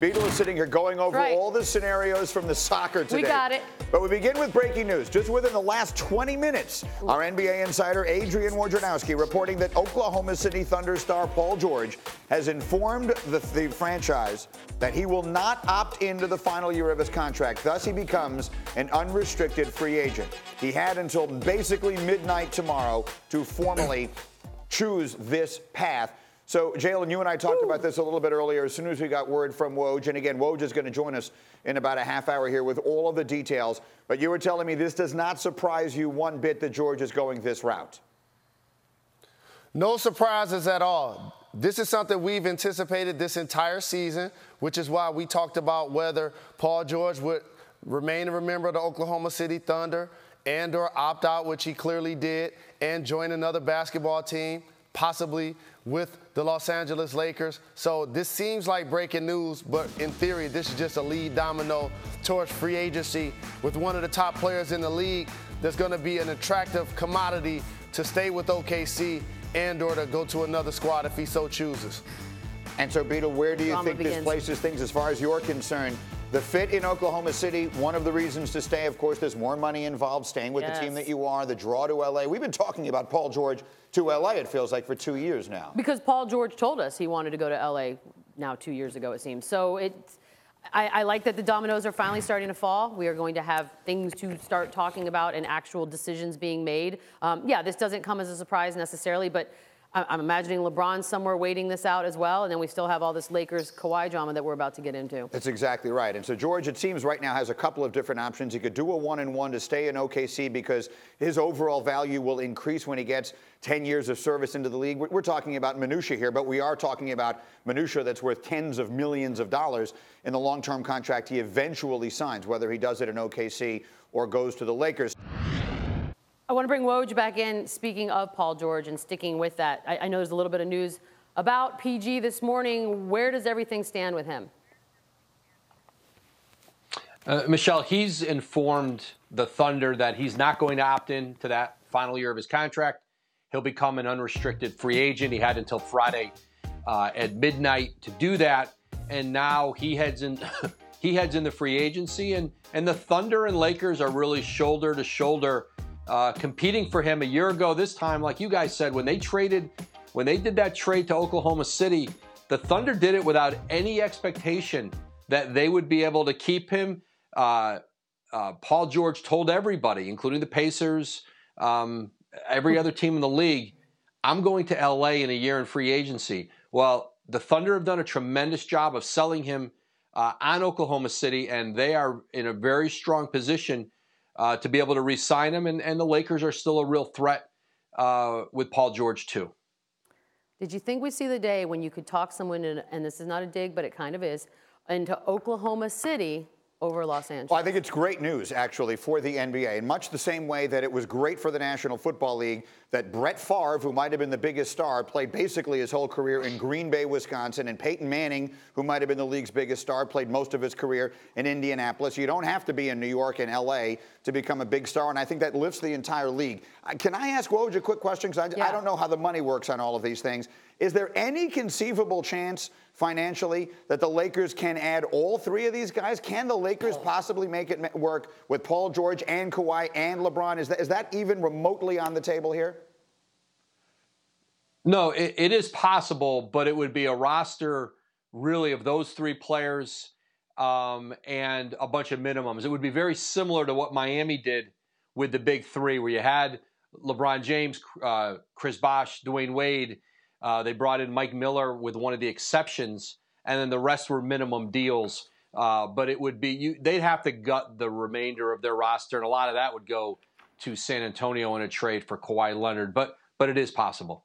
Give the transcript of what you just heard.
Beetle is sitting here going over all the scenarios from the soccer today. We got it. But we begin with breaking news. Just within the last 20 minutes, our NBA insider Adrian Wojnarowski reporting that Oklahoma City Thunder star Paul George has informed the franchise that he will not opt into the final year of his contract. Thus, he becomes an unrestricted free agent. He had until basically midnight tomorrow to formally choose this path. So, Jalen, you and I talked about this a little bit earlier as soon as we got word from Woj. And again, Woj is going to join us in about a half hour here with all of the details. But you were telling me this does not surprise you one bit that George is going this route. No surprises at all. This is something we've anticipated this entire season, which is why we talked about whether Paul George would remain a member of the Oklahoma City Thunder and or opt out, which he clearly did, and join another basketball team, possibly with the Los Angeles Lakers. So this seems like breaking news, but in theory, this is just a lead domino towards free agency with one of the top players in the league that's going to be an attractive commodity to stay with OKC and or to go to another squad if he so chooses. And so, Beetle, where do you think this places things as far as you're concerned? The fit in Oklahoma City, one of the reasons to stay, of course, there's more money involved, staying with the team that you are, the draw to L.A. We've been talking about Paul George to L.A., it feels like, for 2 years now. Because Paul George told us he wanted to go to L.A. now 2 years ago, it seems. So I like that the dominoes are finally starting to fall. We are going to have things to start talking about and actual decisions being made. Yeah, this doesn't come as a surprise necessarily, but I'm imagining LeBron somewhere waiting this out as well, and then we still have all this Lakers Kawhi drama that we're about to get into. That's exactly right. And so George, it seems right now, has a couple of different options. He could do a 1-and-1 to stay in OKC because his overall value will increase when he gets 10 years of service into the league. We're talking about minutia here, but we are talking about minutia that's worth tens of millions of dollars in the long-term contract he eventually signs, whether he does it in OKC or goes to the Lakers. I want to bring Woj back in, speaking of Paul George and sticking with that. I know there's a little bit of news about PG this morning. Where does everything stand with him? Michelle, he's informed the Thunder that he's not going to opt in to that final year of his contract. He'll become an unrestricted free agent. He had until Friday at midnight to do that, and now he heads in. He heads into free agency, and the Thunder and Lakers are really shoulder to shoulder. Competing for him a year ago this time, like you guys said, when they did that trade to Oklahoma City, the Thunder did it without any expectation that they would be able to keep him. Paul George told everybody, including the Pacers, every other team in the league, I'm going to LA in a year in free agency. Well, the Thunder have done a tremendous job of selling him on Oklahoma City, and they are in a very strong position to be able to re-sign him, and the Lakers are still a real threat with Paul George, too. Did you think we'd see the day when you could talk someone, and this is not a dig, but it kind of is, into Oklahoma City over Los Angeles? Well, I think it's great news, actually, for the NBA, in much the same way that it was great for the National Football League that Brett Favre, who might have been the biggest star, played basically his whole career in Green Bay, Wisconsin, and Peyton Manning, who might have been the league's biggest star, played most of his career in Indianapolis. You don't have to be in New York and L.A. to become a big star, and I think that lifts the entire league. Can I ask Woj a quick question? Because I don't know how the money works on all of these things. Is there any conceivable chance financially that the Lakers can add all three of these guys? Can the Lakers possibly make it work with Paul George and Kawhi and LeBron? Is that even remotely on the table here? No, it is possible, but it would be a roster really of those three players and a bunch of minimums. It would be very similar to what Miami did with the big three, where you had LeBron James, Chris Bosh, Dwayne Wade. They brought in Mike Miller with one of the exceptions, and then the rest were minimum deals. But it would be they'd have to gut the remainder of their roster, and a lot of that would go to San Antonio in a trade for Kawhi Leonard. But it is possible.